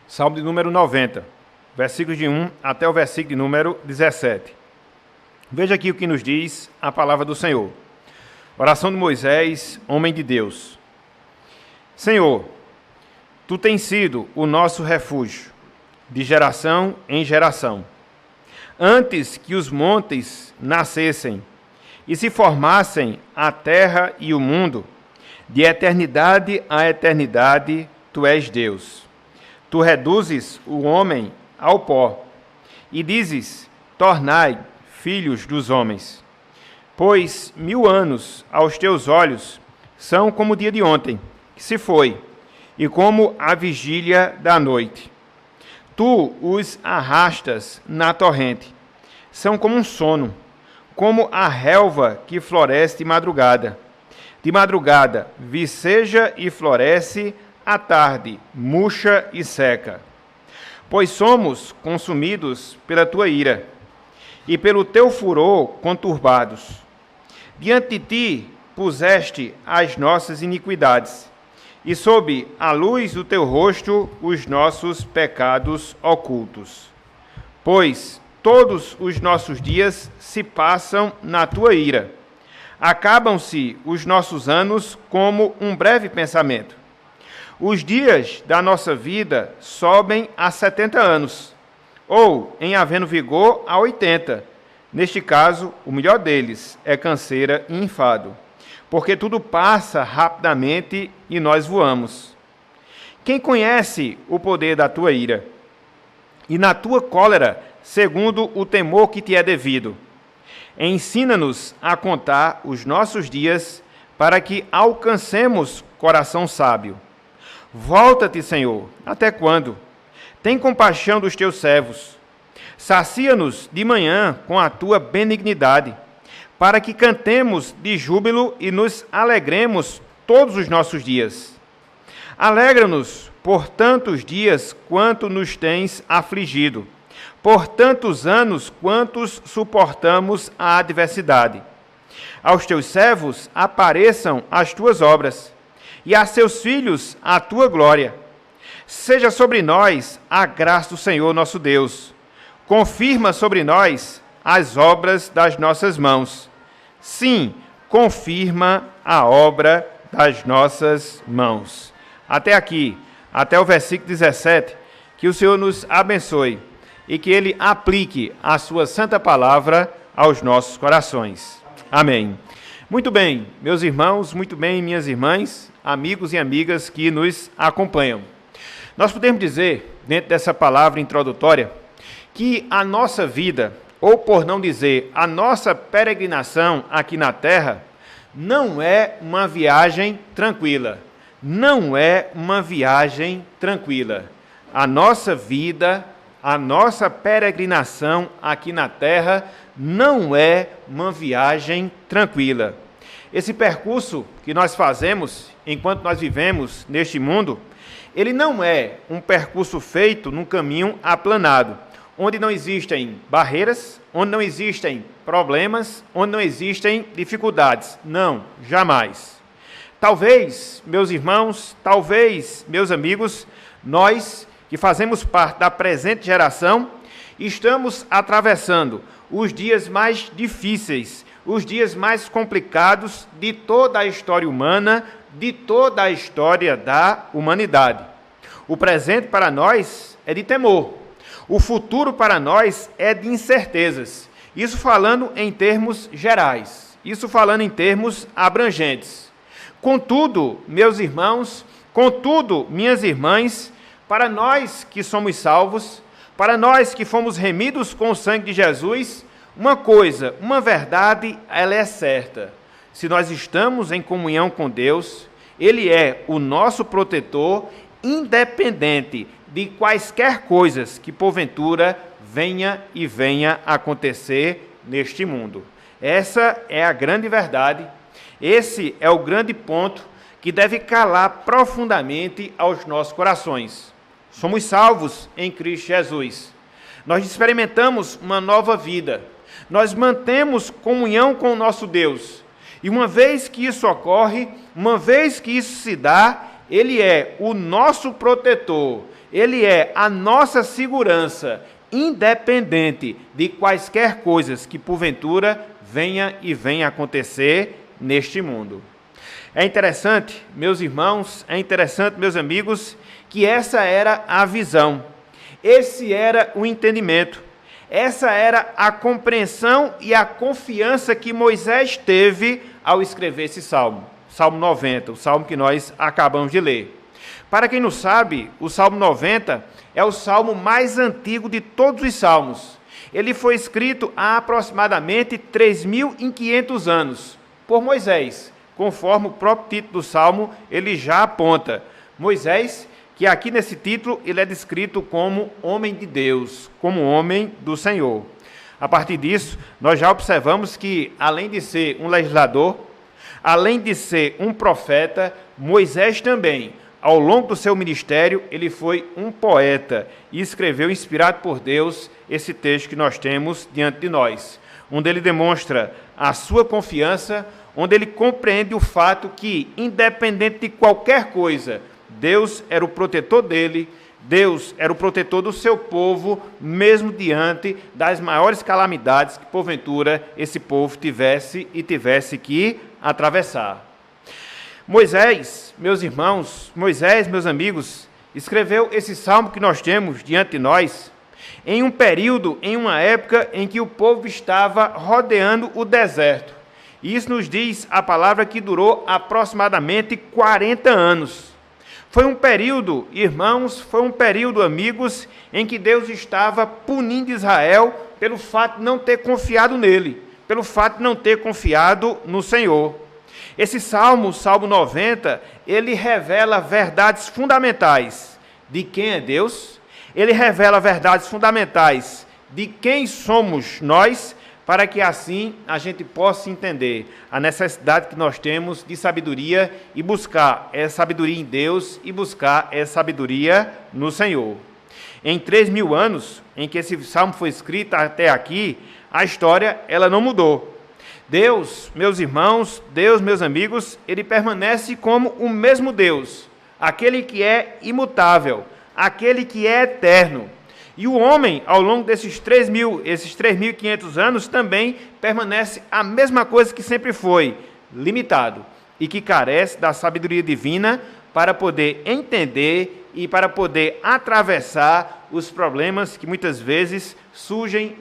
Salmo de número 90, versículos de 1 até o versículo de número 17. Veja aqui o que nos diz a palavra do Senhor. Oração de Moisés, homem de Deus. Senhor, Tu tens sido o nosso refúgio, de geração em geração. Antes que os montes nascessem e se formassem a terra e o mundo, de eternidade a eternidade, Tu és Deus. Tu reduzes o homem ao pó e dizes, tornai filhos dos homens. Pois 1000 anos aos teus olhos são como o dia de ontem, que se foi, e como a vigília da noite. Tu os arrastas na torrente. São como um sono, como a relva que floresce de madrugada. De madrugada viceja e floresce, à tarde murcha e seca. Pois somos consumidos pela tua ira, e pelo teu furor conturbados. Diante de ti puseste as nossas iniquidades, e sob a luz do teu rosto os nossos pecados ocultos. Pois todos os nossos dias se passam na tua ira. Acabam-se os nossos anos como um breve pensamento. Os dias da nossa vida sobem a 70 anos, ou, em havendo vigor, a 80. Neste caso, o melhor deles é canseira e enfado, porque tudo passa rapidamente e nós voamos. Quem conhece o poder da tua ira? E na tua cólera, segundo o temor que te é devido. Ensina-nos a contar os nossos dias, para que alcancemos coração sábio. Volta-te, Senhor, até quando? Tem compaixão dos teus servos. Sacia-nos de manhã com a tua benignidade, para que cantemos de júbilo e nos alegremos todos os nossos dias. Alegra-nos por tantos dias quanto nos tens afligido, por tantos anos quantos suportamos a adversidade. Aos teus servos apareçam as tuas obras, e a seus filhos a tua glória. Seja sobre nós a graça do Senhor nosso Deus. Confirma sobre nós as obras das nossas mãos. Sim, confirma a obra das nossas mãos. Até aqui, até o versículo 17, que o Senhor nos abençoe e que Ele aplique a sua santa palavra aos nossos corações. Amém. Muito bem, meus irmãos, muito bem, minhas irmãs, amigos e amigas que nos acompanham. Nós podemos dizer, dentro dessa palavra introdutória, que a nossa vida, ou por não dizer, a nossa peregrinação aqui na Terra, não é uma viagem tranquila. Não é uma viagem tranquila. A nossa vida, a nossa peregrinação aqui na Terra, não é uma viagem tranquila. Esse percurso que nós fazemos enquanto nós vivemos neste mundo, ele não é um percurso feito num caminho aplanado, onde não existem barreiras, onde não existem problemas, onde não existem dificuldades. Não, jamais. Talvez, meus irmãos, talvez, meus amigos, nós que fazemos parte da presente geração, estamos atravessando os dias mais difíceis, os dias mais complicados de toda a história humana, de toda a história da humanidade. O presente para nós é de temor. O futuro para nós é de incertezas. Isso falando em termos gerais. Isso falando em termos abrangentes. Contudo, meus irmãos, contudo, minhas irmãs, para nós que somos salvos, para nós que fomos remidos com o sangue de Jesus, uma coisa, uma verdade, ela é certa. Se nós estamos em comunhão com Deus, Ele é o nosso protetor, independente de quaisquer coisas que porventura venha acontecer neste mundo. Essa é a grande verdade, esse é o grande ponto que deve calar profundamente aos nossos corações. Somos salvos em Cristo Jesus. Nós experimentamos uma nova vida. Nós mantemos comunhão com o nosso Deus. E uma vez que isso ocorre, uma vez que isso se dá, Ele é o nosso protetor, ele é a nossa segurança, independente de quaisquer coisas que porventura venha acontecer neste mundo. É interessante, meus irmãos, é interessante, meus amigos, que essa era a visão, esse era o entendimento, essa era a compreensão e a confiança que Moisés teve ao escrever esse salmo, Salmo 90, o salmo que nós acabamos de ler. Para quem não sabe, o Salmo 90 é o salmo mais antigo de todos os salmos. Ele foi escrito há aproximadamente 3.500 anos por Moisés, conforme o próprio título do salmo ele já aponta. Moisés, que aqui nesse título ele é descrito como homem de Deus, como homem do Senhor. A partir disso, nós já observamos que, além de ser um legislador, além de ser um profeta, Moisés também, ao longo do seu ministério, ele foi um poeta e escreveu, inspirado por Deus, esse texto que nós temos diante de nós, onde ele demonstra a sua confiança, onde ele compreende o fato que, independente de qualquer coisa, Deus era o protetor dele, Deus era o protetor do seu povo, mesmo diante das maiores calamidades que, porventura, esse povo tivesse que atravessar. Moisés, meus irmãos, Moisés, meus amigos, escreveu esse salmo que nós temos diante de nós em um período, em uma época em que o povo estava rodeando o deserto. E isso nos diz a palavra que durou aproximadamente 40 anos. Foi um período, irmãos, foi um período, amigos, em que Deus estava punindo Israel pelo fato de não ter confiado nele, pelo fato de não ter confiado no Senhor. Esse salmo, Salmo 90, ele revela verdades fundamentais de quem é Deus, ele revela verdades fundamentais de quem somos nós, para que assim a gente possa entender a necessidade que nós temos de sabedoria e buscar essa sabedoria em Deus e buscar essa sabedoria no Senhor. Em 3.000 anos em que esse salmo foi escrito até aqui, a história ela não mudou. Deus, meus irmãos, Deus, meus amigos, ele permanece como o mesmo Deus, aquele que é imutável, aquele que é eterno. E o homem, ao longo desses 3.500 anos, também permanece a mesma coisa que sempre foi, limitado, e que carece da sabedoria divina para poder entender e para poder atravessar os problemas que muitas vezes surgem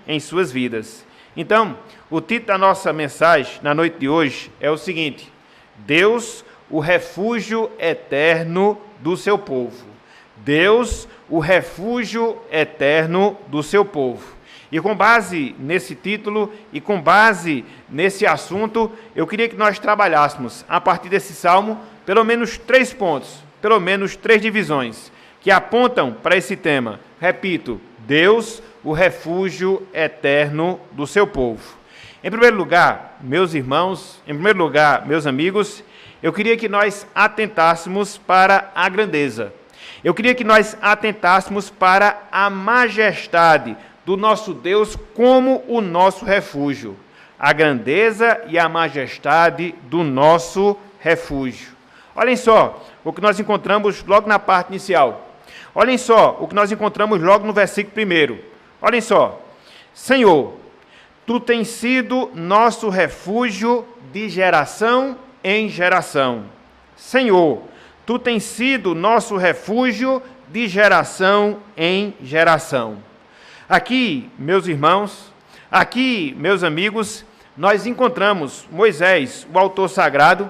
em suas vidas. Então, o título da nossa mensagem na noite de hoje é o seguinte: Deus, o refúgio eterno do seu povo. Deus, o refúgio eterno do seu povo. E com base nesse título e com base nesse assunto, eu queria que nós trabalhássemos, a partir desse salmo, pelo menos 3 pontos, pelo menos 3 divisões, que apontam para esse tema. Repito, Deus, o refúgio eterno do seu povo. Em primeiro lugar, meus irmãos, em primeiro lugar, meus amigos, eu queria que nós atentássemos para a grandeza. Eu queria que nós atentássemos para a majestade do nosso Deus como o nosso refúgio. A grandeza e a majestade do nosso refúgio. Olhem só o que nós encontramos logo na parte inicial. Olhem só o que nós encontramos logo no versículo 1. Olhem só. Senhor, Tu tens sido nosso refúgio de geração em geração. Senhor, Tu tens sido nosso refúgio de geração em geração. Aqui, meus irmãos, aqui, meus amigos, nós encontramos Moisés, o autor sagrado,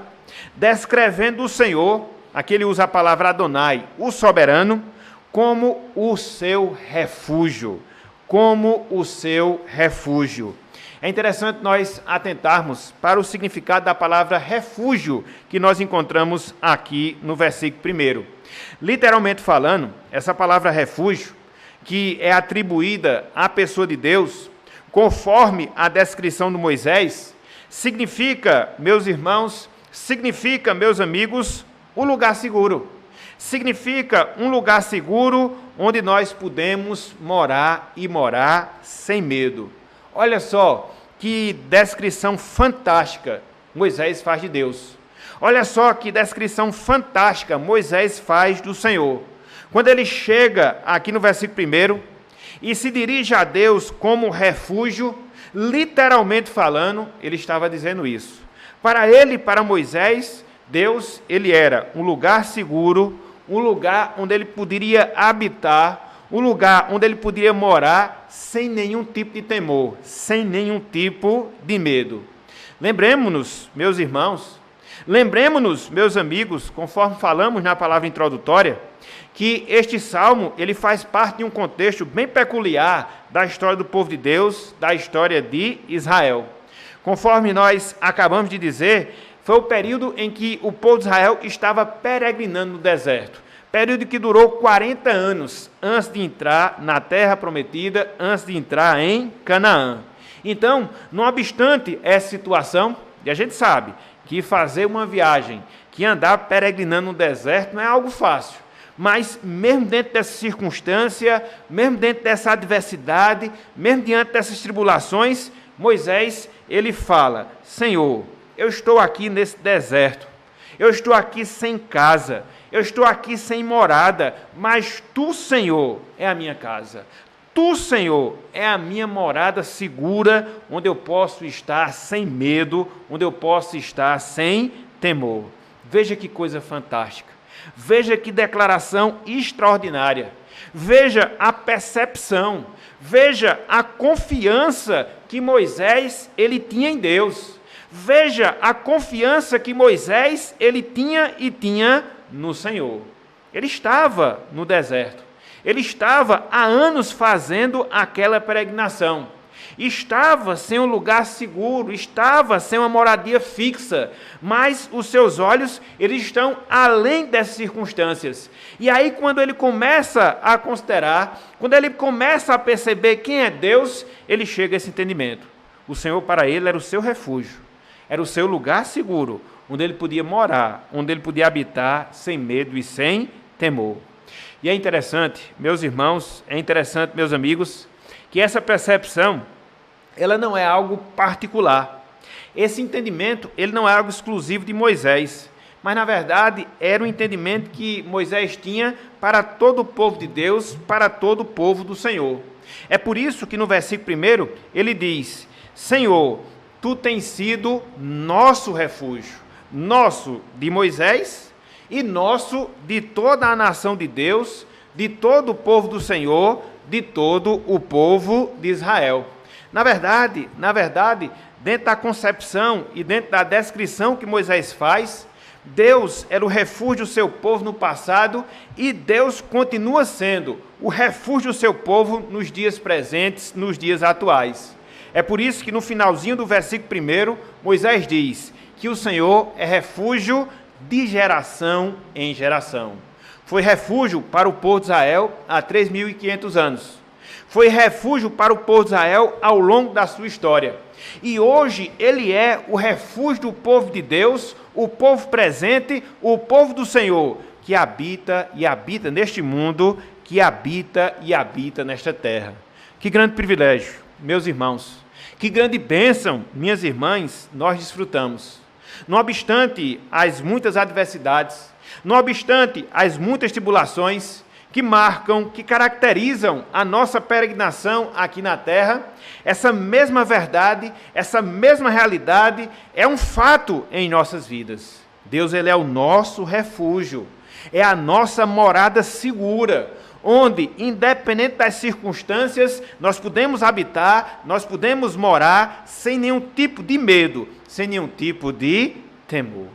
descrevendo o Senhor, aqui ele usa a palavra Adonai, o soberano, como o seu refúgio, como o seu refúgio. É interessante nós atentarmos para o significado da palavra refúgio que nós encontramos aqui no versículo 1. Literalmente falando, essa palavra refúgio, que é atribuída à pessoa de Deus, conforme a descrição de Moisés, significa, meus irmãos, significa, meus amigos, um lugar seguro. Significa um lugar seguro onde nós podemos morar e morar sem medo. Olha só que descrição fantástica Moisés faz de Deus. Olha só que descrição fantástica Moisés faz do Senhor. quando ele chega aqui no versículo 1 e se dirige a Deus como refúgio, literalmente falando, ele estava dizendo isso. Para ele, para Moisés, Deus, ele era um lugar seguro, um lugar onde ele poderia habitar, um lugar onde ele poderia morar sem nenhum tipo de temor, sem nenhum tipo de medo. Lembremos-nos, meus irmãos, lembremos-nos, meus amigos, conforme falamos na palavra introdutória, que este salmo ele faz parte de um contexto bem peculiar da história do povo de Deus, da história de Israel. Conforme nós acabamos de dizer, foi o período em que o povo de Israel estava peregrinando no deserto. Período que durou 40 anos antes de entrar na terra prometida, antes de entrar em Canaã. Então, não obstante essa situação, e a gente sabe que fazer uma viagem, que andar peregrinando no deserto não é algo fácil. Mas mesmo dentro dessa circunstância, mesmo dentro dessa adversidade, mesmo diante dessas tribulações, Moisés, ele fala: Senhor, eu estou aqui nesse deserto, eu estou aqui sem casa, eu estou aqui sem morada, mas Tu, Senhor, é a minha casa. Tu, Senhor, é a minha morada segura, onde eu posso estar sem medo, onde eu posso estar sem temor. Veja que coisa fantástica. Veja que declaração extraordinária. Veja a percepção. Veja a confiança que Moisés ele tinha em Deus. Veja a confiança que Moisés ele tinha e tinha no Senhor. Ele estava no deserto. Ele estava há anos fazendo aquela peregrinação. Estava sem um lugar seguro, estava sem uma moradia fixa, mas os seus olhos eles estão além dessas circunstâncias. E aí quando ele começa a considerar, quando ele começa a perceber quem é Deus, ele chega a esse entendimento. O Senhor para ele era o seu refúgio, era o seu lugar seguro, onde ele podia morar, onde ele podia habitar sem medo e sem temor. E é interessante, meus irmãos, é interessante, meus amigos, que essa percepção, ela não é algo particular. Esse entendimento, ele não é algo exclusivo de Moisés, mas, na verdade, era um entendimento que Moisés tinha para todo o povo de Deus, para todo o povo do Senhor. É por isso que no versículo 1, ele diz: Senhor, Tu tens sido nosso refúgio, nosso de Moisés e nosso de toda a nação de Deus, de todo o povo do Senhor, de todo o povo de Israel. Na verdade, dentro da concepção e dentro da descrição que Moisés faz, Deus era o refúgio do seu povo no passado e Deus continua sendo o refúgio do seu povo nos dias presentes, nos dias atuais. É por isso que no finalzinho do versículo 1, Moisés diz que o Senhor é refúgio de geração em geração. Foi refúgio para o povo de Israel há 3.500 anos. Foi refúgio para o povo de Israel ao longo da sua história. E hoje ele é o refúgio do povo de Deus, o povo presente, o povo do Senhor, que habita e habita neste mundo, que habita e habita nesta terra. Que grande privilégio, meus irmãos. Que grande bênção, minhas irmãs, nós desfrutamos. Não obstante as muitas adversidades, não obstante as muitas tribulações que marcam, que caracterizam a nossa peregrinação aqui na terra, essa mesma verdade, essa mesma realidade é um fato em nossas vidas. Deus, ele é o nosso refúgio, é a nossa morada segura, onde, independente das circunstâncias, nós podemos habitar, nós podemos morar sem nenhum tipo de medo, sem nenhum tipo de temor.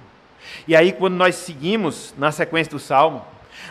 E aí, quando nós seguimos na sequência do Salmo,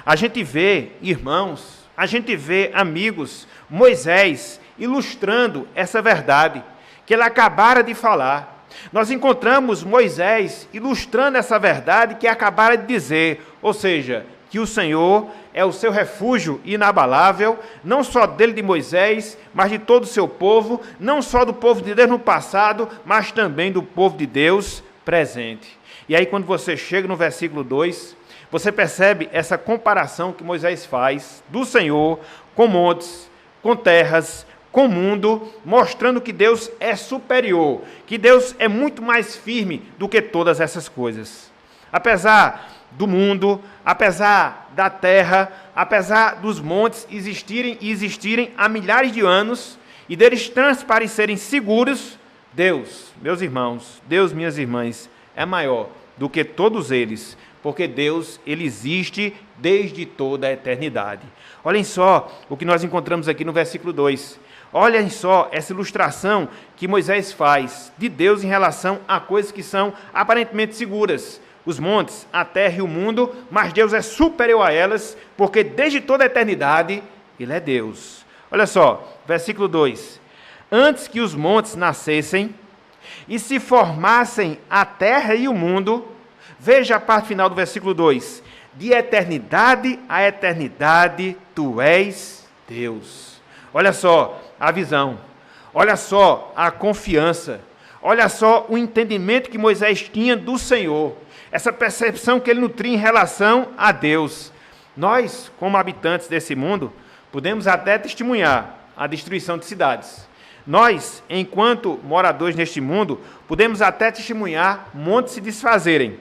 a gente vê, irmãos, a gente vê, amigos, Moisés ilustrando essa verdade que ele acabara de falar. Nós encontramos Moisés ilustrando essa verdade que acabara de dizer, ou seja, que o Senhor é o seu refúgio inabalável, não só dele, de Moisés, mas de todo o seu povo, não só do povo de Deus no passado, mas também do povo de Deus presente. E aí, quando você chega no versículo 2, você percebe essa comparação que Moisés faz do Senhor com montes, com terras, com o mundo, mostrando que Deus é superior, que Deus é muito mais firme do que todas essas coisas. Apesar do mundo, apesar da terra, apesar dos montes existirem há milhares de anos e deles transparecerem seguros, Deus, meus irmãos, Deus, minhas irmãs, é maior do que todos eles, porque Deus, ele existe desde toda a eternidade. Olhem só o que nós encontramos aqui no versículo 2. Olhem só essa ilustração que Moisés faz de Deus em relação a coisas que são aparentemente seguras. Os montes, a terra e o mundo, mas Deus é superior a elas, porque desde toda a eternidade, ele é Deus. Olha só, versículo 2. Antes que os montes nascessem e se formassem a terra e o mundo, veja a parte final do versículo 2. De eternidade a eternidade, tu és Deus. Olha só a visão, olha só a confiança, olha só o entendimento que Moisés tinha do Senhor, essa percepção que ele nutria em relação a Deus. Nós, como habitantes desse mundo, podemos até testemunhar a destruição de cidades. Nós, enquanto moradores neste mundo, podemos até testemunhar montes se desfazerem.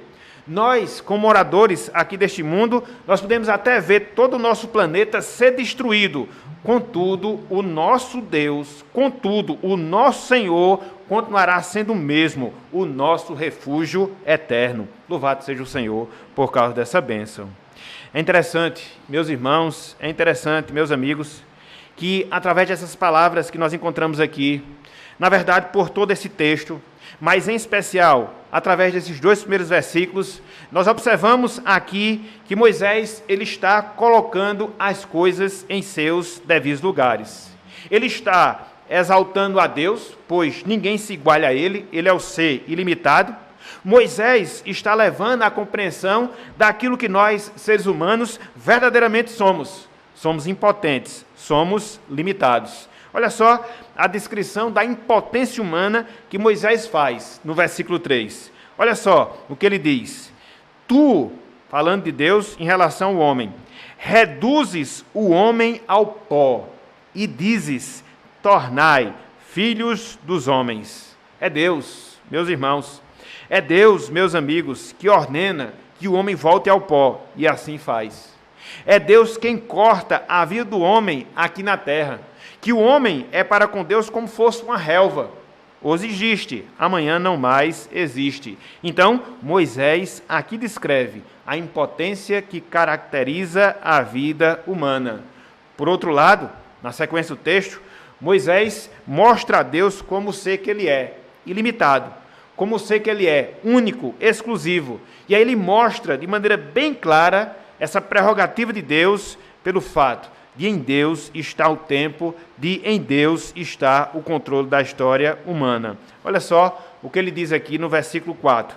Nós, como moradores aqui deste mundo, nós podemos até ver todo o nosso planeta ser destruído. Contudo, o nosso Deus, contudo, o nosso Senhor continuará sendo o mesmo, o nosso refúgio eterno. Louvado seja o Senhor por causa dessa bênção. É interessante, meus irmãos, é interessante, meus amigos, que através dessas palavras que nós encontramos aqui, na verdade, por todo esse texto, mas em especial, através desses 2 primeiros versículos, nós observamos aqui que Moisés ele está colocando as coisas em seus devidos lugares. Ele está exaltando a Deus, pois ninguém se iguala a ele é o ser ilimitado. Moisés está levando à compreensão daquilo que nós, seres humanos, verdadeiramente somos. Somos impotentes, somos limitados. Olha só a descrição da impotência humana que Moisés faz no versículo 3. Olha só o que ele diz. Tu, falando de Deus em relação ao homem, reduzes o homem ao pó e dizes, tornai filhos dos homens. É Deus, meus irmãos, é Deus, meus amigos, que ordena que o homem volte ao pó e assim faz. É Deus quem corta a vida do homem aqui na terra. Que o homem é para com Deus como fosse uma relva. Hoje existe, amanhã não mais existe. Então, Moisés aqui descreve a impotência que caracteriza a vida humana. Por outro lado, na sequência do texto, Moisés mostra a Deus como o ser que ele é, ilimitado, como o ser que ele é, único, exclusivo. E aí ele mostra de maneira bem clara essa prerrogativa de Deus pelo fato de em Deus está o tempo, de em Deus está o controle da história humana. Olha só o que ele diz aqui no versículo 4.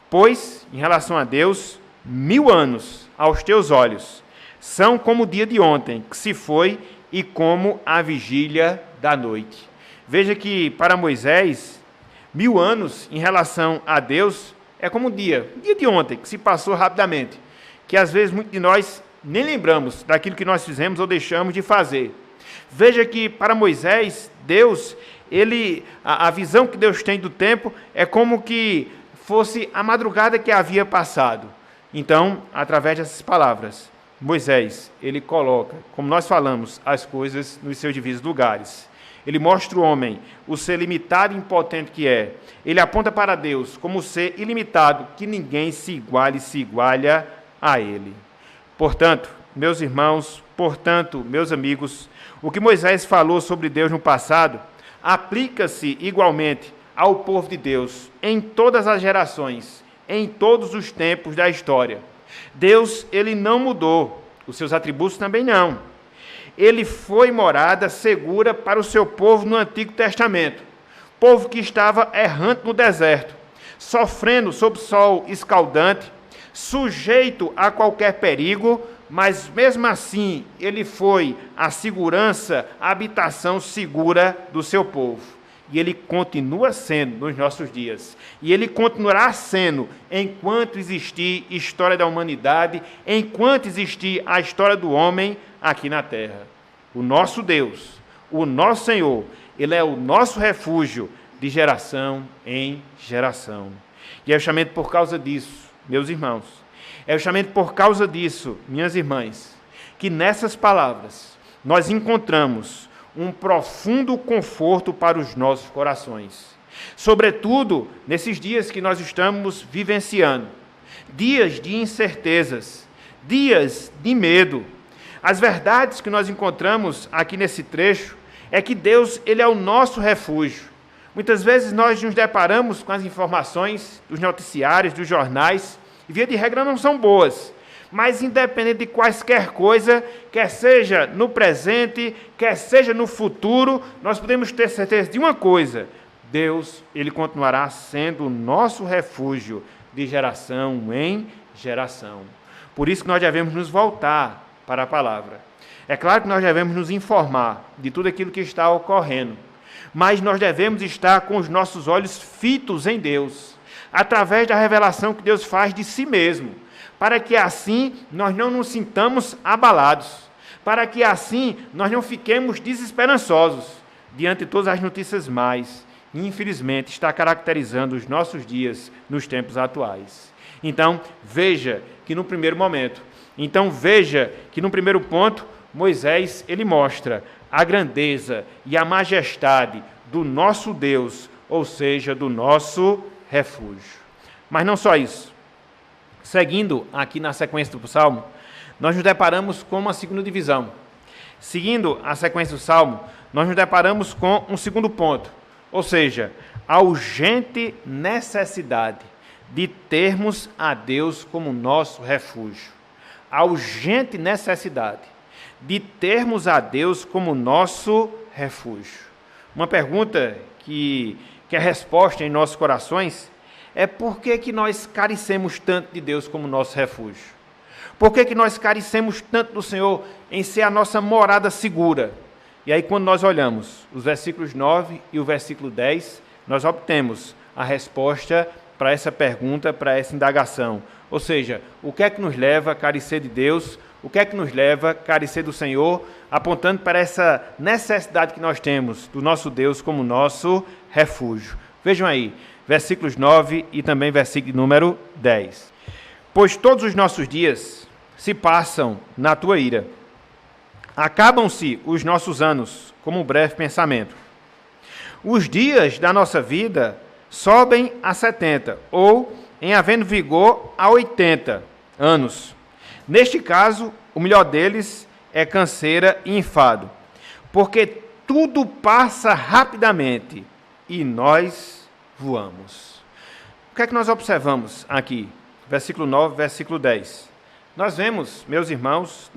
Pois, em relação a Deus, 1000 anos aos teus olhos são como o dia de ontem, que se foi, e como a vigília da noite. Veja que para Moisés, 1000 anos em relação a Deus é como o dia de ontem, que se passou rapidamente, que às vezes muitos de nós nem lembramos daquilo que nós fizemos ou deixamos de fazer. Veja que para Moisés, Deus, a visão que Deus tem do tempo é como que fosse a madrugada que havia passado. Então, através dessas palavras, Moisés, ele coloca, como nós falamos, as coisas nos seus devidos lugares. Ele mostra o homem, o ser limitado e impotente que é. Ele aponta para Deus como o ser ilimitado, que ninguém se iguala a ele. Portanto, meus irmãos, meus amigos, o que Moisés falou sobre Deus no passado aplica-se igualmente ao povo de Deus em todas as gerações, em todos os tempos da história. Deus, ele não mudou, os seus atributos também não. Ele foi morada segura para o seu povo no Antigo Testamento, povo que estava errante no deserto, sofrendo sob sol escaldante, sujeito a qualquer perigo, mas mesmo assim ele foi a segurança, a habitação segura do seu povo. E ele continua sendo nos nossos dias. E ele continuará sendo enquanto existir história da humanidade, enquanto existir a história do homem aqui na terra. O nosso Deus, o nosso Senhor, ele é o nosso refúgio de geração em geração. E é justamente por causa disso, meus irmãos, É justamente por causa disso, minhas irmãs, que nessas palavras nós encontramos um profundo conforto para os nossos corações. Sobretudo nesses dias que nós estamos vivenciando, dias de incertezas, dias de medo. As verdades que nós encontramos aqui nesse trecho é que Deus, ele é o nosso refúgio. Muitas vezes nós nos deparamos com as informações dos noticiários, dos jornais, e via de regra não são boas. Mas independente de quaisquer coisa, quer seja no presente, quer seja no futuro, nós podemos ter certeza de uma coisa: Deus, ele continuará sendo o nosso refúgio de geração em geração. Por isso que nós devemos nos voltar para a palavra. É claro que nós devemos nos informar de tudo aquilo que está ocorrendo, mas nós devemos estar com os nossos olhos fitos em Deus, através da revelação que Deus faz de si mesmo, para que assim nós não nos sintamos abalados, para que assim nós não fiquemos desesperançosos diante de todas as notícias mais, infelizmente, está caracterizando os nossos dias nos tempos atuais. Então, veja que no primeiro ponto, Moisés, ele mostra a grandeza e a majestade do nosso Deus, ou seja, do nosso refúgio. Mas não só isso. Seguindo aqui na sequência do Salmo, nós nos deparamos com uma segunda divisão. Seguindo a sequência do Salmo, nós nos deparamos com um segundo ponto, ou seja, a urgente necessidade de termos a Deus como nosso refúgio. A urgente necessidade de termos a Deus como nosso refúgio. Uma pergunta que a resposta em nossos corações é: por que nós carecemos tanto de Deus como nosso refúgio? Por que nós carecemos tanto do Senhor em ser a nossa morada segura? E aí, quando nós olhamos os versículos 9 e o versículo 10, nós obtemos a resposta para essa pergunta, para essa indagação. Ou seja, o que é que nos leva a carecer de Deus? O que é que nos leva a carecer do Senhor? Apontando para essa necessidade que nós temos do nosso Deus como nosso refúgio. Vejam aí, versículos 9 e também versículo número 10. Pois todos os nossos dias se passam na tua ira. Acabam-se os nossos anos como um breve pensamento. Os dias da nossa vida sobem a 70, ou, em havendo vigor, a 80 anos. Neste caso, o melhor deles é canseira e enfado, porque tudo passa rapidamente e nós voamos. O que é que nós observamos aqui? Versículo 9, versículo 10. Nós vemos, meus irmãos,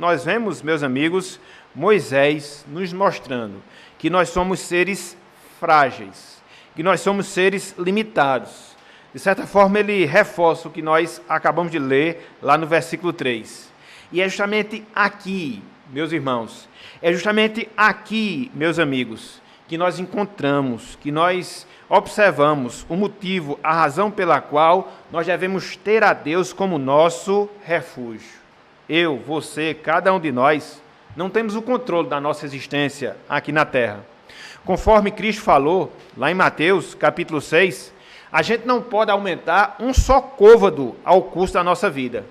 meus amigos, Moisés nos mostrando que nós somos seres frágeis, que nós somos seres limitados. De certa forma, ele reforça o que nós acabamos de ler lá no versículo 3. E é justamente aqui, meus irmãos, é justamente aqui, meus amigos, que nós encontramos, que nós observamos o motivo, a razão pela qual nós devemos ter a Deus como nosso refúgio. Eu, você, cada um de nós, não temos o controle da nossa existência aqui na terra. Conforme Cristo falou, lá em Mateus, capítulo 6, a gente não pode aumentar um só côvado ao custo da nossa vida.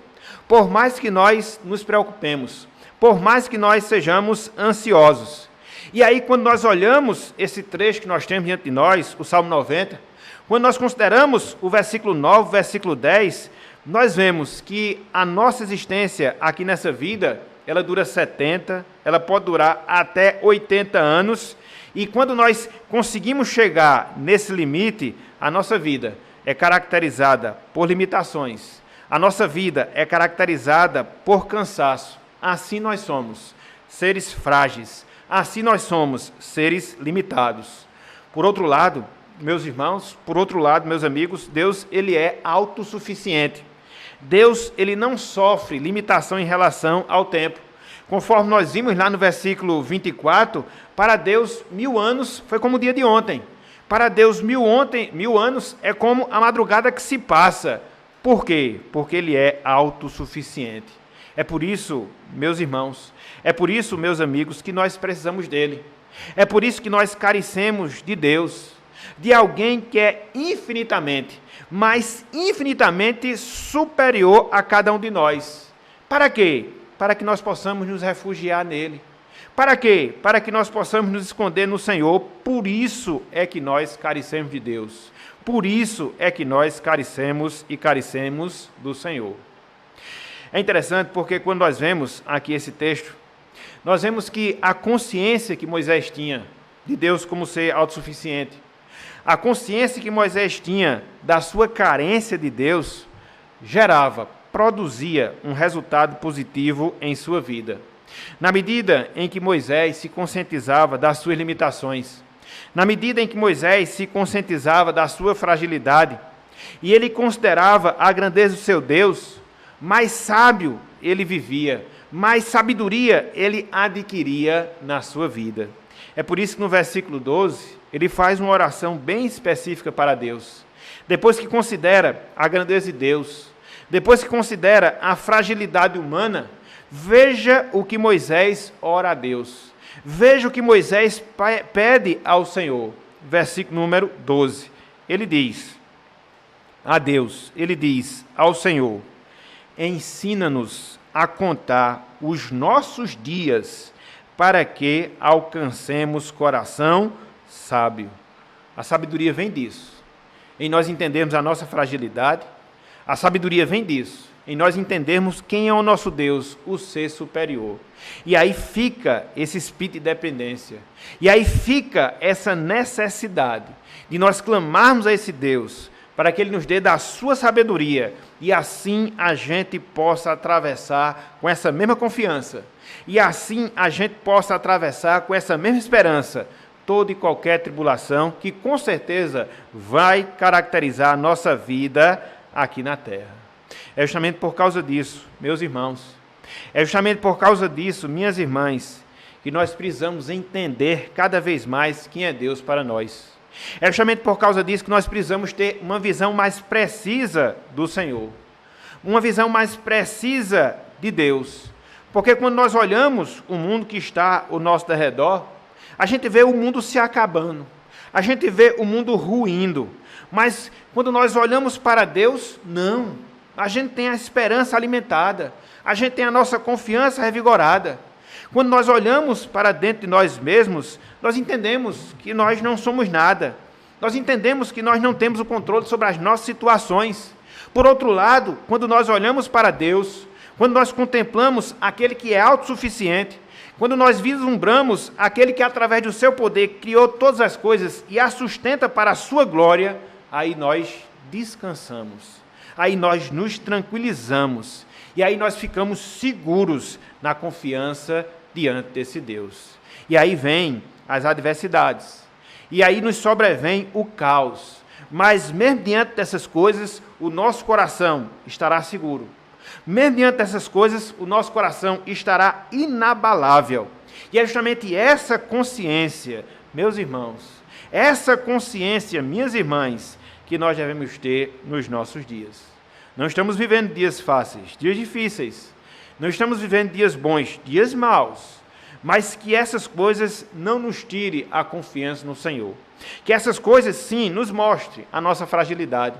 Por mais que nós nos preocupemos, por mais que nós sejamos ansiosos. E aí, quando nós olhamos esse trecho que nós temos diante de nós, o Salmo 90, quando nós consideramos o versículo 9, o versículo 10, nós vemos que a nossa existência aqui nessa vida, ela dura 70, ela pode durar até 80 anos, e quando nós conseguimos chegar nesse limite, a nossa vida é caracterizada por limitações, a nossa vida é caracterizada por cansaço. Assim nós somos seres frágeis, assim nós somos seres limitados. Por outro lado, meus irmãos, meus amigos, Deus, ele é autossuficiente. Deus, ele não sofre limitação em relação ao tempo. Conforme nós vimos lá no versículo 24, para Deus 1000 anos foi como o dia de ontem. Para Deus 1000 anos é como a madrugada que se passa. Por quê? Porque ele é autossuficiente. É por isso, meus irmãos, é por isso, meus amigos, que nós precisamos dele. É por isso que nós carecemos de Deus. de alguém que é infinitamente, mas infinitamente superior a cada um de nós. Para quê? Para que nós possamos nos refugiar nele. Para quê? Para que nós possamos nos esconder no Senhor. Por isso é que nós carecemos de Deus. Por isso é que nós carecemos e carecemos do Senhor. É interessante porque quando nós vemos aqui esse texto, nós vemos que a consciência que Moisés tinha de Deus como ser autossuficiente, a consciência que Moisés tinha da sua carência de Deus, produzia um resultado positivo em sua vida. Na medida em que Moisés se conscientizava das suas limitações, na medida em que Moisés se conscientizava da sua fragilidade, e ele considerava a grandeza do seu Deus, mais sábio ele vivia, mais sabedoria ele adquiria na sua vida. É por isso que no versículo 12, ele faz uma oração bem específica para Deus. Depois que considera a grandeza de Deus, depois que considera a fragilidade humana, veja o que Moisés ora a Deus. Veja o que Moisés pede ao Senhor. Versículo número 12. Ele diz a Deus, ele diz ao Senhor: ensina-nos a contar os nossos dias, para que alcancemos coração sábio. A sabedoria vem disso, em nós entendermos a nossa fragilidade. A sabedoria vem disso, em nós entendermos quem é o nosso Deus, o ser superior. E aí fica esse espírito de dependência. E aí fica essa necessidade de nós clamarmos a esse Deus para que Ele nos dê da sua sabedoria e assim a gente possa atravessar com essa mesma confiança. E assim a gente possa atravessar com essa mesma esperança toda e qualquer tribulação que com certeza vai caracterizar a nossa vida aqui na terra. É justamente por causa disso, meus irmãos, é justamente por causa disso, minhas irmãs, que nós precisamos entender cada vez mais quem é Deus para nós. É justamente por causa disso que nós precisamos ter uma visão mais precisa do Senhor, uma visão mais precisa de Deus. Porque quando nós olhamos o mundo que está ao nosso redor, a gente vê o mundo se acabando, a gente vê o mundo ruindo. Mas quando nós olhamos para Deus, não. A gente tem a esperança alimentada, a gente tem a nossa confiança revigorada. Quando nós olhamos para dentro de nós mesmos, nós entendemos que nós não somos nada. Nós entendemos que nós não temos o controle sobre as nossas situações. Por outro lado, quando nós olhamos para Deus, quando nós contemplamos aquele que é autossuficiente, quando nós vislumbramos aquele que, através do seu poder, criou todas as coisas e as sustenta para a sua glória, aí nós descansamos, aí nós nos tranquilizamos, e aí nós ficamos seguros na confiança diante desse Deus. E aí vem as adversidades, e aí nos sobrevém o caos, mas mesmo diante dessas coisas, o nosso coração estará seguro. Mesmo diante dessas coisas, o nosso coração estará inabalável. E é justamente essa consciência, meus irmãos, essa consciência, minhas irmãs, que nós devemos ter nos nossos dias. Não estamos vivendo dias fáceis, dias difíceis. Não estamos vivendo dias bons, dias maus. Mas que essas coisas não nos tirem a confiança no Senhor. Que essas coisas, sim, nos mostrem a nossa fragilidade.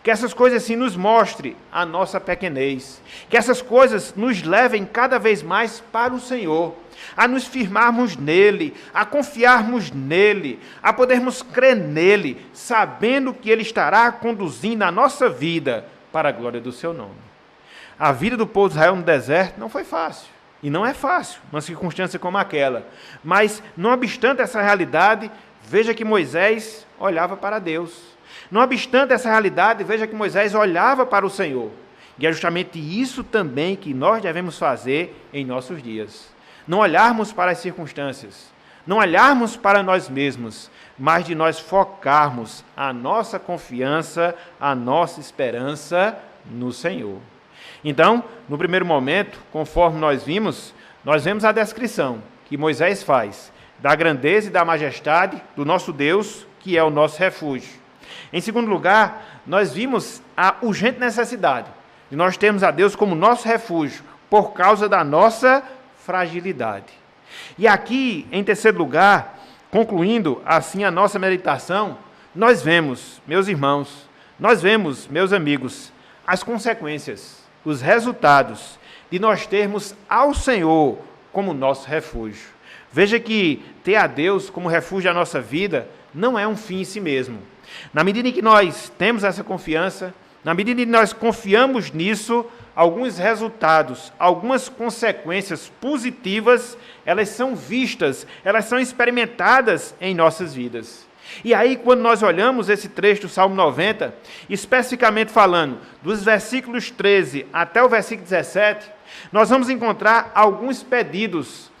Que essas coisas, sim, nos mostrem a nossa pequenez. Que essas coisas nos levem cada vez mais para o Senhor. A nos firmarmos nele, a confiarmos nele, a podermos crer nele, sabendo que ele estará conduzindo a nossa vida para a glória do seu nome. A vida do povo de Israel no deserto não foi fácil. E não é fácil, uma circunstância como aquela. Mas, não obstante essa realidade, veja que Moisés olhava para Deus. Não obstante essa realidade, veja que Moisés olhava para o Senhor. E é justamente isso também que nós devemos fazer em nossos dias. Não olharmos para as circunstâncias, não olharmos para nós mesmos, mas de nós focarmos a nossa confiança, a nossa esperança no Senhor. Então, no primeiro momento, conforme nós vemos a descrição que Moisés faz da grandeza e da majestade do nosso Deus, que é o nosso refúgio. Em segundo lugar, nós vimos a urgente necessidade de nós termos a Deus como nosso refúgio por causa da nossa fragilidade. E aqui, em terceiro lugar, concluindo assim a nossa meditação, nós vemos, meus irmãos, nós vemos, meus amigos, as consequências, os resultados de nós termos ao Senhor como nosso refúgio. Veja que ter a Deus como refúgio da nossa vida não é um fim em si mesmo. Na medida em que nós temos essa confiança, na medida em que nós confiamos nisso, alguns resultados, algumas consequências positivas, elas são vistas, elas são experimentadas em nossas vidas. E aí, quando nós olhamos esse trecho do Salmo 90, especificamente falando dos versículos 13 até o versículo 17, nós vamos encontrar alguns pedidos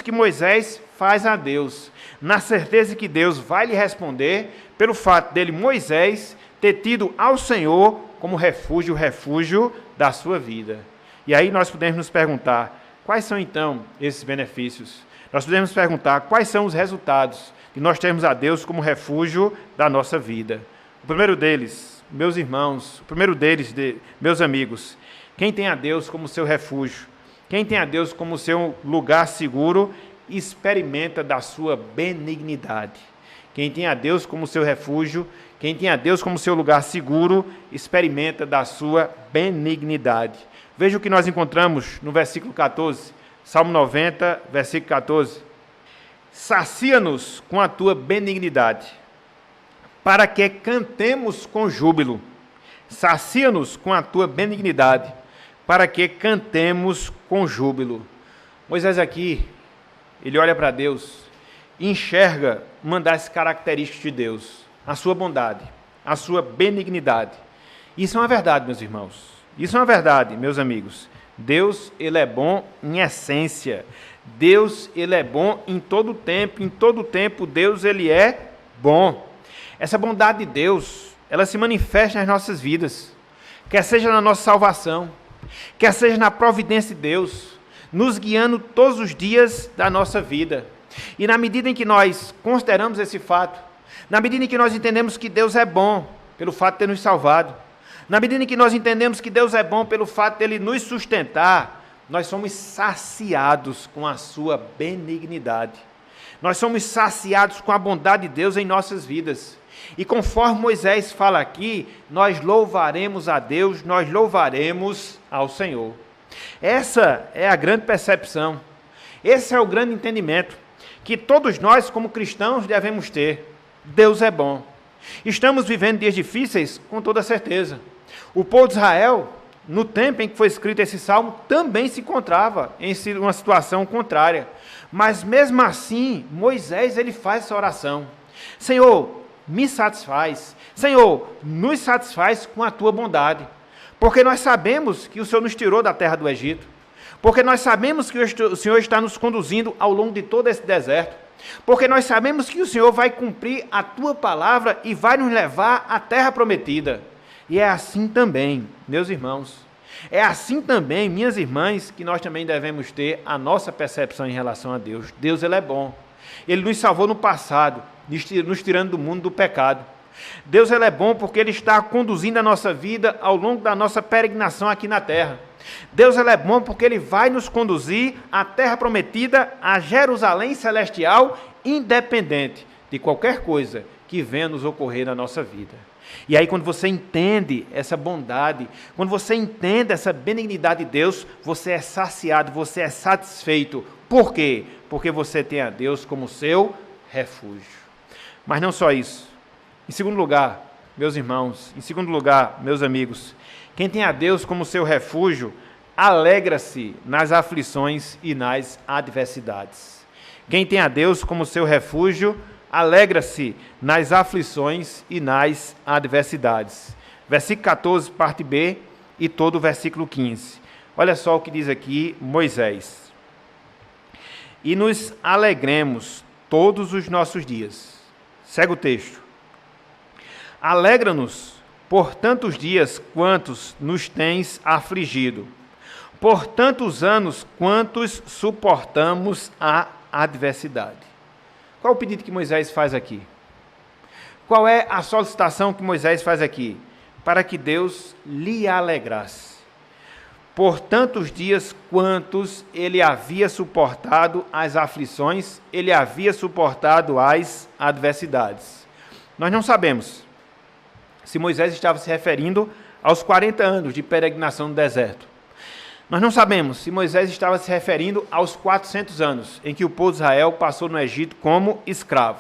que Moisés faz a Deus, na certeza que Deus vai lhe responder pelo fato dele, Moisés, ter tido ao Senhor como refúgio, o refúgio da sua vida. E aí nós podemos nos perguntar, quais são então esses benefícios? Nós podemos perguntar, quais são os resultados de nós termos a Deus como refúgio da nossa vida? O primeiro deles, meus irmãos, meus amigos, quem tem a Deus como seu refúgio, quem tem a Deus como seu lugar seguro, experimenta da sua benignidade. Quem tem a Deus como seu refúgio, quem tem a Deus como seu lugar seguro, experimenta da sua benignidade. Veja o que nós encontramos no versículo 14, Salmo 90, versículo 14. Sacia-nos com a tua benignidade, para que cantemos com júbilo. Sacia-nos com a tua benignidade, para que cantemos com júbilo. Moisés aqui, ele olha para Deus e enxerga uma das características de Deus, a sua bondade, a sua benignidade. Isso é uma verdade, meus irmãos. Isso é uma verdade, meus amigos. Deus, ele é bom em essência. Deus, ele é bom em todo tempo Deus, ele é bom. Essa bondade de Deus, ela se manifesta nas nossas vidas, quer seja na nossa salvação, quer seja na providência de Deus, nos guiando todos os dias da nossa vida. E na medida em que nós consideramos esse fato, na medida em que nós entendemos que Deus é bom pelo fato de ter nos salvado, na medida em que nós entendemos que Deus é bom pelo fato de Ele nos sustentar, nós somos saciados com a sua benignidade. Nós somos saciados com a bondade de Deus em nossas vidas. E conforme Moisés fala aqui, nós louvaremos a Deus, nós louvaremos ao Senhor. Essa é a grande percepção, esse é o grande entendimento que todos nós, como cristãos, devemos ter. Deus é bom. Estamos vivendo dias difíceis, com toda certeza. O povo de Israel, no tempo em que foi escrito esse salmo, também se encontrava em uma situação contrária. Mas mesmo assim, Moisés, ele faz essa oração. Senhor, me satisfaz. Senhor, nos satisfaz com a tua bondade. Porque nós sabemos que o Senhor nos tirou da terra do Egito. Porque nós sabemos que o Senhor está nos conduzindo ao longo de todo esse deserto. Porque nós sabemos que o Senhor vai cumprir a tua palavra e vai nos levar à terra prometida. E é assim também, meus irmãos, é assim também, minhas irmãs, que nós também devemos ter a nossa percepção em relação a Deus. Deus, ele é bom. Ele nos salvou no passado, nos tirando do mundo do pecado. Deus, ele é bom porque Ele está conduzindo a nossa vida ao longo da nossa peregrinação aqui na terra. Deus, ele é bom porque Ele vai nos conduzir à terra prometida, a Jerusalém celestial, independente de qualquer coisa que venha nos ocorrer na nossa vida. E aí, quando você entende essa bondade, quando você entende essa benignidade de Deus, você é saciado, você é satisfeito. Por quê? Porque você tem a Deus como seu refúgio. Mas não só isso. Em segundo lugar, meus irmãos, em segundo lugar, meus amigos, quem tem a Deus como seu refúgio, alegra-se nas aflições e nas adversidades. Quem tem a Deus como seu refúgio, alegra-se nas aflições e nas adversidades. Versículo 14, parte B, e todo o versículo 15. Olha só o que diz aqui Moisés. E nos alegremos todos os nossos dias. Segue o texto. Alegra-nos por tantos dias quantos nos tens afligido, por tantos anos quantos suportamos a adversidade. Qual é o pedido que Moisés faz aqui? Qual é a solicitação que Moisés faz aqui? Para que Deus lhe alegrasse. Por tantos dias quantos ele havia suportado as aflições, ele havia suportado as adversidades. Nós não sabemos se Moisés estava se referindo aos 40 anos de peregrinação no deserto. Nós não sabemos se Moisés estava se referindo aos 400 anos em que o povo de Israel passou no Egito como escravo.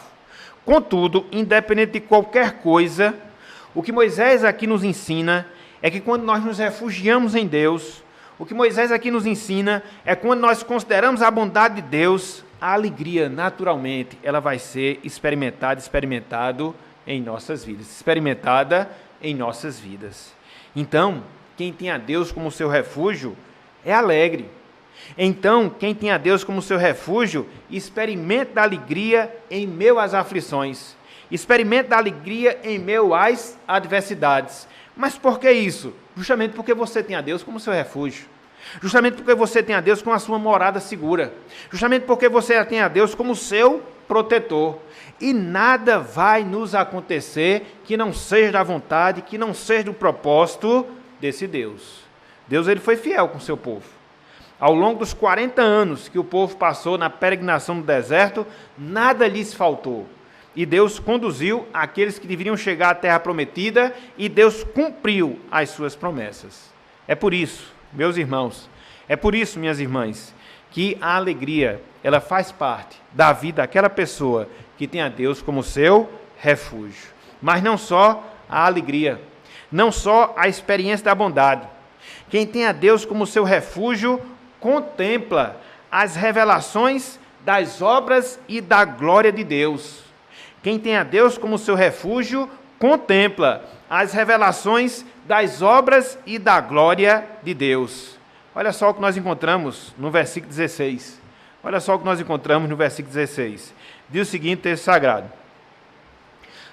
Contudo, independente de qualquer coisa, o que Moisés aqui nos ensina é que quando nós nos refugiamos em Deus, o que Moisés aqui nos ensina é quando nós consideramos a bondade de Deus, a alegria, naturalmente, ela vai ser experimentada em nossas vidas. Então, quem tem a Deus como seu refúgio é alegre. Então, quem tem a Deus como seu refúgio, experimenta a alegria em meio às aflições. Experimenta a alegria em meio às adversidades. Mas por que isso? Justamente porque você tem a Deus como seu refúgio. Justamente porque você tem a Deus como a sua morada segura. Justamente porque você tem a Deus como seu protetor. E nada vai nos acontecer que não seja da vontade, que não seja do propósito desse Deus. Deus, ele foi fiel com o seu povo. Ao longo dos 40 anos que o povo passou na peregrinação no deserto, nada lhes faltou. E Deus conduziu aqueles que deveriam chegar à terra prometida, e Deus cumpriu as suas promessas. É por isso, meus irmãos, é por isso, minhas irmãs, que a alegria, ela faz parte da vida daquela pessoa que tem a Deus como seu refúgio. Mas não só a alegria, não só a experiência da bondade. Quem tem a Deus como seu refúgio, contempla as revelações das obras e da glória de Deus. Quem tem a Deus como seu refúgio, contempla as revelações das obras e da glória de Deus. Olha só o que nós encontramos no versículo 16. Olha só o que nós encontramos no versículo 16. Diz o seguinte texto sagrado: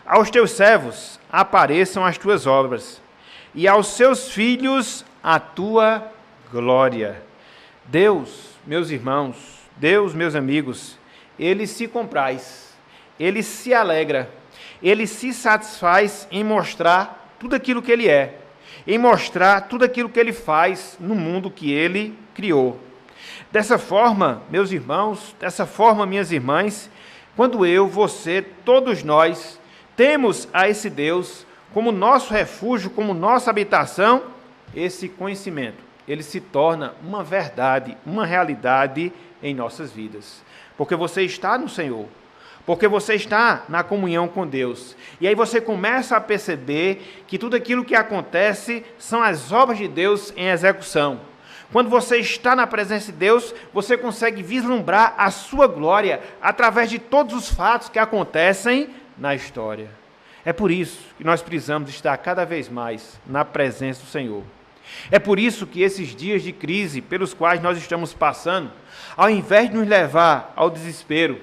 aos teus servos apareçam as tuas obras, e aos seus filhos a tua glória. Deus, meus irmãos, Deus, meus amigos, ele se compraz, ele se alegra, ele se satisfaz em mostrar tudo aquilo que ele é, em mostrar tudo aquilo que ele faz no mundo que ele criou. Dessa forma, meus irmãos, dessa forma, minhas irmãs, quando eu, você, todos nós, temos a esse Deus como nosso refúgio, como nossa habitação, esse conhecimento, ele se torna uma verdade, uma realidade em nossas vidas. Porque você está no Senhor, porque você está na comunhão com Deus. E aí você começa a perceber que tudo aquilo que acontece são as obras de Deus em execução. Quando você está na presença de Deus, você consegue vislumbrar a sua glória através de todos os fatos que acontecem na história. É por isso que nós precisamos estar cada vez mais na presença do Senhor. É por isso que esses dias de crise pelos quais nós estamos passando, ao invés de nos levar ao desespero,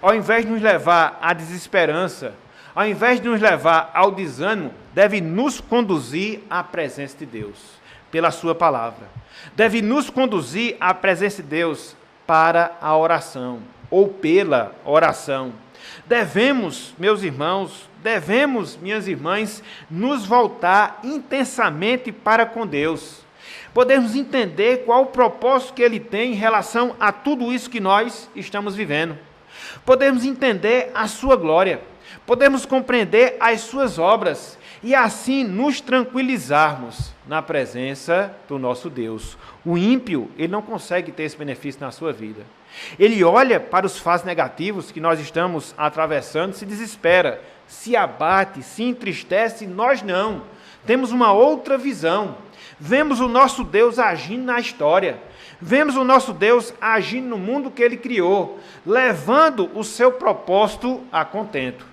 ao invés de nos levar à desesperança, ao invés de nos levar ao desânimo, deve nos conduzir à presença de Deus, pela sua palavra. Deve nos conduzir à presença de Deus para a oração, ou pela oração. Devemos, meus irmãos, minhas irmãs, nos voltar intensamente para com Deus. Podemos entender qual o propósito que Ele tem em relação a tudo isso que nós estamos vivendo. Podemos entender a sua glória. Podemos compreender as suas obras e assim nos tranquilizarmos na presença do nosso Deus. O ímpio, ele não consegue ter esse benefício na sua vida. Ele olha para os fatos negativos que nós estamos atravessando, se desespera, se abate, se entristece. Nós não. Temos uma outra visão. Vemos o nosso Deus agindo na história. Vemos o nosso Deus agindo no mundo que Ele criou, levando o seu propósito a contento.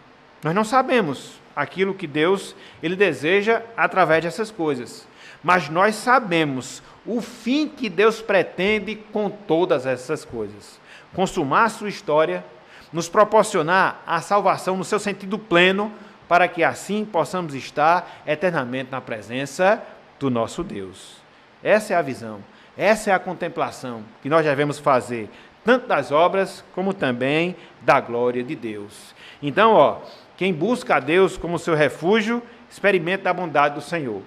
Nós não sabemos aquilo que Deus ele deseja através dessas coisas, mas nós sabemos o fim que Deus pretende com todas essas coisas. Consumar a sua história, nos proporcionar a salvação no seu sentido pleno, para que assim possamos estar eternamente na presença do nosso Deus. Essa é a visão, essa é a contemplação que nós devemos fazer, tanto das obras como também da glória de Deus. Então, quem busca a Deus como seu refúgio, experimenta a bondade do Senhor.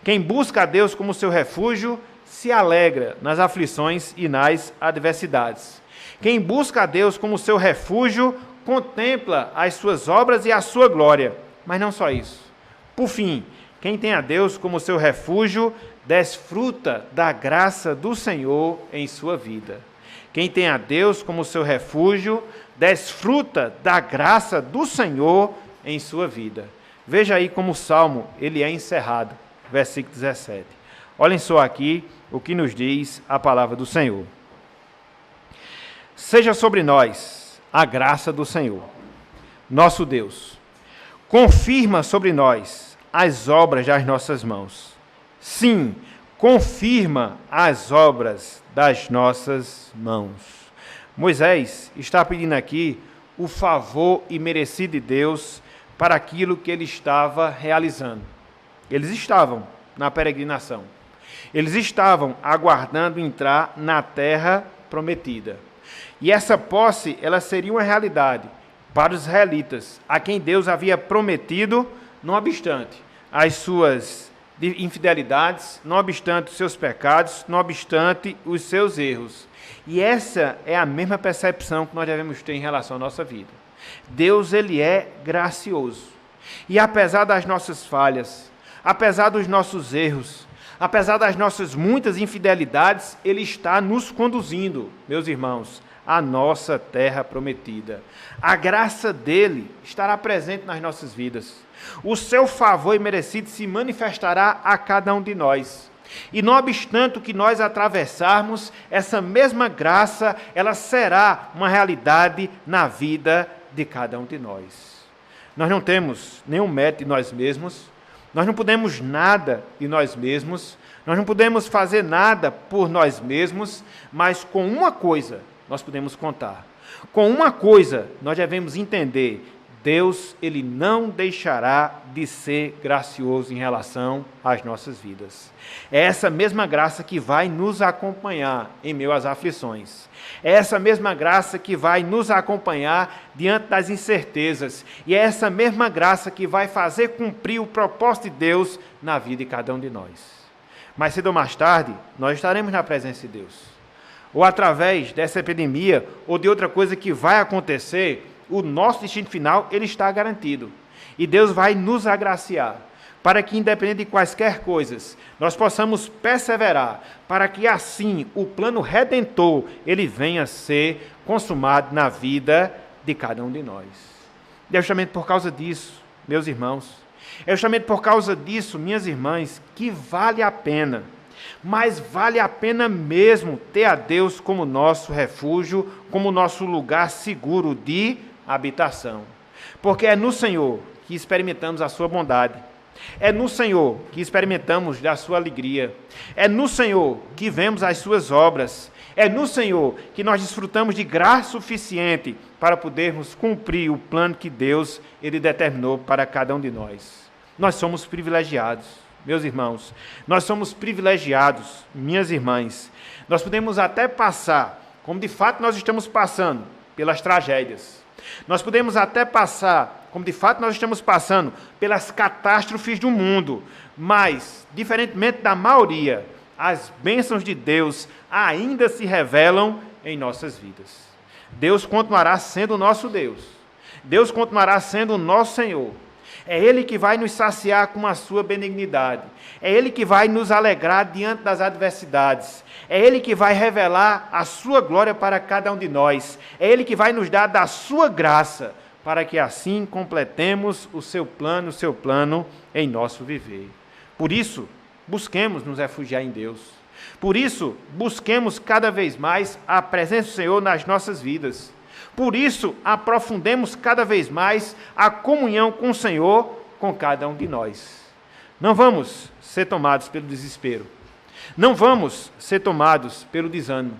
Quem busca a Deus como seu refúgio, se alegra nas aflições e nas adversidades. Quem busca a Deus como seu refúgio, contempla as suas obras e a sua glória. Mas não só isso. Por fim, quem tem a Deus como seu refúgio, desfruta da graça do Senhor em sua vida. Quem tem a Deus como seu refúgio, desfruta da graça do Senhor em sua vida. Veja aí como o Salmo ele é encerrado, versículo 17. Olhem só aqui o que nos diz a palavra do Senhor. Seja sobre nós a graça do Senhor, nosso Deus. Confirma sobre nós as obras das nossas mãos. Sim, confirma as obras das nossas mãos. Moisés está pedindo aqui o favor imerecido de Deus para aquilo que ele estava realizando. Eles estavam na peregrinação. Eles estavam aguardando entrar na terra prometida. E essa posse, ela seria uma realidade para os israelitas, a quem Deus havia prometido, não obstante as suas infidelidades, não obstante os seus pecados, não obstante os seus erros. E essa é a mesma percepção que nós devemos ter em relação à nossa vida. Deus, ele é gracioso. E apesar das nossas falhas, apesar dos nossos erros, apesar das nossas muitas infidelidades, ele está nos conduzindo, meus irmãos, à nossa terra prometida. A graça dele estará presente nas nossas vidas. O seu favor imerecido se manifestará a cada um de nós. E não obstante o que nós atravessarmos, essa mesma graça, ela será uma realidade na vida de cada um de nós. Nós não temos nenhum mérito de nós mesmos, nós não podemos nada de nós mesmos, nós não podemos fazer nada por nós mesmos, mas com uma coisa nós podemos contar. Com uma coisa nós devemos entender: Deus, ele não deixará de ser gracioso em relação às nossas vidas. É essa mesma graça que vai nos acompanhar em meio às aflições. É essa mesma graça que vai nos acompanhar diante das incertezas. E é essa mesma graça que vai fazer cumprir o propósito de Deus na vida de cada um de nós. Mais cedo ou mais tarde, nós estaremos na presença de Deus. Ou através dessa epidemia, ou de outra coisa que vai acontecer, o nosso destino final, ele está garantido. E Deus vai nos agraciar, para que, independente de quaisquer coisas, nós possamos perseverar, para que assim o plano redentor, ele venha a ser consumado na vida de cada um de nós. É justamente por causa disso, meus irmãos, é justamente por causa disso, minhas irmãs, que vale a pena, mas vale a pena mesmo ter a Deus como nosso refúgio, como nosso lugar seguro de habitação. Porque é no Senhor que experimentamos a sua bondade. É no Senhor que experimentamos da sua alegria. É no Senhor que vemos as suas obras. É no Senhor que nós desfrutamos de graça suficiente para podermos cumprir o plano que Deus ele determinou para cada um de nós. Nós somos privilegiados, meus irmãos. Nós somos privilegiados, minhas irmãs. Nós podemos até passar, como de fato nós estamos passando, pelas tragédias. Nós podemos até passar, como de fato nós estamos passando, pelas catástrofes do mundo, mas, diferentemente da maioria, as bênçãos de Deus ainda se revelam em nossas vidas. Deus continuará sendo o nosso Deus. Deus continuará sendo o nosso Senhor. É Ele que vai nos saciar com a sua benignidade. É Ele que vai nos alegrar diante das adversidades. É Ele que vai revelar a sua glória para cada um de nós. É Ele que vai nos dar da sua graça, para que assim completemos o seu plano em nosso viver. Por isso, busquemos nos refugiar em Deus. Por isso, busquemos cada vez mais a presença do Senhor nas nossas vidas. Por isso, aprofundemos cada vez mais a comunhão com o Senhor, com cada um de nós. Não vamos ser tomados pelo desespero. Não vamos ser tomados pelo desânimo.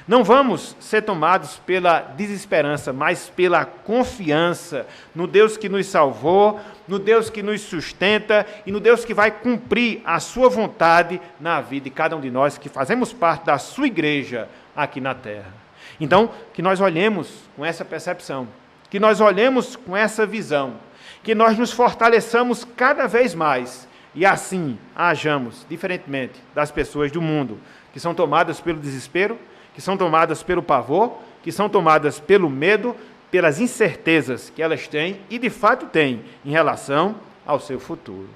Não vamos ser tomados pela desesperança, mas pela confiança no Deus que nos salvou, no Deus que nos sustenta e no Deus que vai cumprir a sua vontade na vida de cada um de nós que fazemos parte da sua igreja aqui na terra. Então, que nós olhemos com essa percepção, que nós olhemos com essa visão, que nós nos fortaleçamos cada vez mais e assim hajamos diferentemente das pessoas do mundo que são tomadas pelo desespero, que são tomadas pelo pavor, que são tomadas pelo medo, pelas incertezas que elas têm e de fato têm em relação ao seu futuro.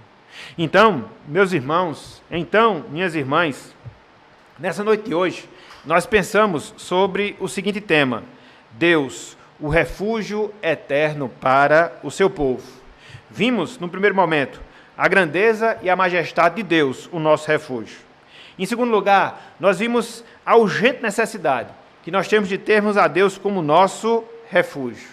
Então, meus irmãos, minhas irmãs, nessa noite de hoje, nós pensamos sobre o seguinte tema: Deus, o refúgio eterno para o seu povo. Vimos, no primeiro momento, a grandeza e a majestade de Deus, o nosso refúgio. Em segundo lugar, nós vimos a urgente necessidade que nós temos de termos a Deus como nosso refúgio.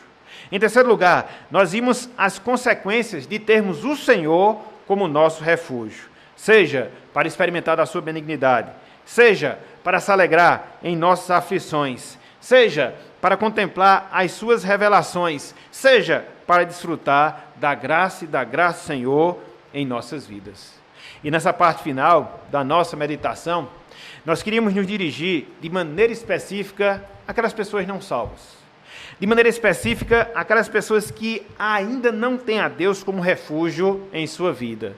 Em terceiro lugar, nós vimos as consequências de termos o Senhor como nosso refúgio, seja para experimentar da sua benignidade, seja para se alegrar em nossas aflições, seja para contemplar as suas revelações, seja para desfrutar da graça do Senhor em nossas vidas. E nessa parte final da nossa meditação, nós queríamos nos dirigir de maneira específica àquelas pessoas não salvas. De maneira específica, aquelas pessoas que ainda não têm a Deus como refúgio em sua vida.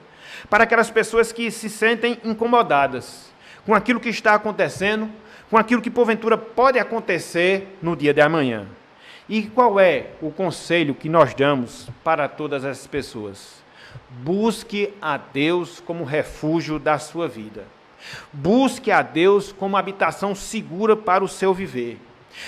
Para aquelas pessoas que se sentem incomodadas com aquilo que está acontecendo, com aquilo que porventura pode acontecer no dia de amanhã. E qual é o conselho que nós damos para todas essas pessoas? Busque a Deus como refúgio da sua vida. Busque a Deus como habitação segura para o seu viver.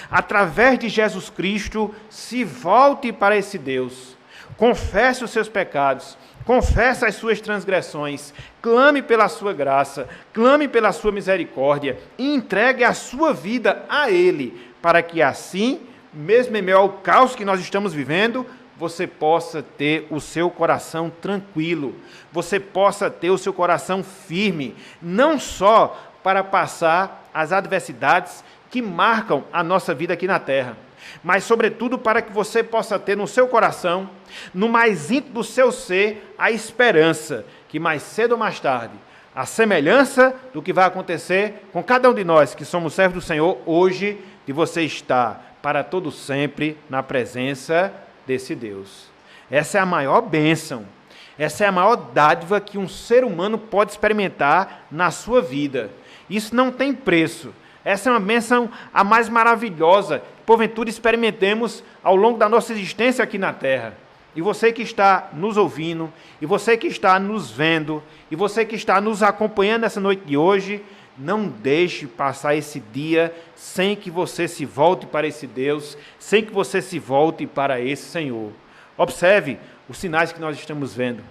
Através de Jesus Cristo, se volte para esse Deus. Confesse os seus pecados, confesse as suas transgressões, clame pela sua graça, clame pela sua misericórdia e entregue a sua vida a Ele, para que assim, mesmo em meio ao caos que nós estamos vivendo, você possa ter o seu coração tranquilo, você possa ter o seu coração firme, não só para passar as adversidades que marcam a nossa vida aqui na terra, mas, sobretudo, para que você possa ter no seu coração, no mais íntimo do seu ser, a esperança que mais cedo ou mais tarde, a semelhança do que vai acontecer com cada um de nós que somos servos do Senhor, hoje, de você estar para todo sempre na presença desse Deus. Essa é a maior bênção, essa é a maior dádiva que um ser humano pode experimentar na sua vida. Isso não tem preço. Essa é uma bênção a mais maravilhosa que, porventura, experimentemos ao longo da nossa existência aqui na terra. E você que está nos ouvindo, e você que está nos vendo, e você que está nos acompanhando nessa noite de hoje, não deixe passar esse dia sem que você se volte para esse Deus, sem que você se volte para esse Senhor. Observe os sinais que nós estamos vendo.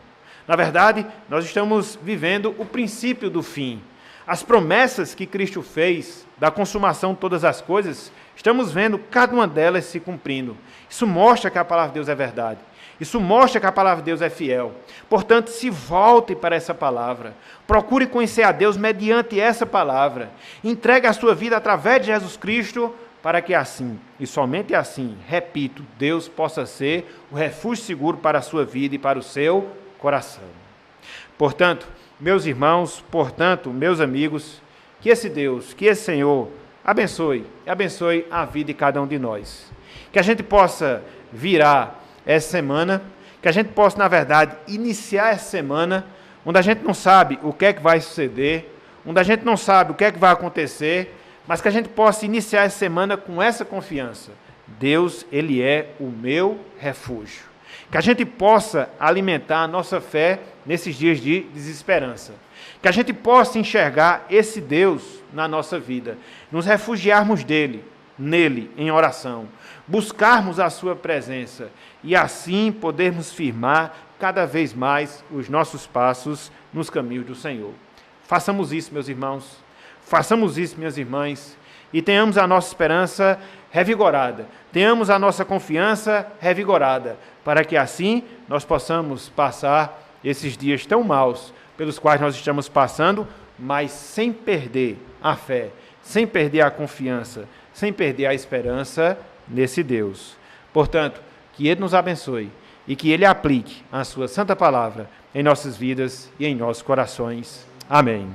Na verdade, nós estamos vivendo o princípio do fim. As promessas que Cristo fez da consumação de todas as coisas, estamos vendo cada uma delas se cumprindo. Isso mostra que a palavra de Deus é verdade. Isso mostra que a palavra de Deus é fiel. Portanto, se volte para essa palavra. Procure conhecer a Deus mediante essa palavra. Entregue a sua vida através de Jesus Cristo, para que assim, e somente assim, repito, Deus possa ser o refúgio seguro para a sua vida e para o seu coração. Portanto, meus irmãos, meus amigos, que esse Deus, que esse Senhor abençoe a vida de cada um de nós. Que a gente possa virar essa semana, que a gente possa, na verdade, iniciar essa semana, onde a gente não sabe o que é que vai suceder, onde a gente não sabe o que é que vai acontecer, mas que a gente possa iniciar essa semana com essa confiança. Deus, Ele é o meu refúgio. Que a gente possa alimentar a nossa fé nesses dias de desesperança. Que a gente possa enxergar esse Deus na nossa vida, nos refugiarmos nele, em oração, buscarmos a sua presença e assim podermos firmar cada vez mais os nossos passos nos caminhos do Senhor. Façamos isso, meus irmãos, façamos isso, minhas irmãs, e tenhamos a nossa esperança revigorada, tenhamos a nossa confiança revigorada, para que assim nós possamos passar esses dias tão maus pelos quais nós estamos passando, mas sem perder a fé, sem perder a confiança, sem perder a esperança nesse Deus. Portanto, que Ele nos abençoe e que Ele aplique a sua santa palavra em nossas vidas e em nossos corações. Amém.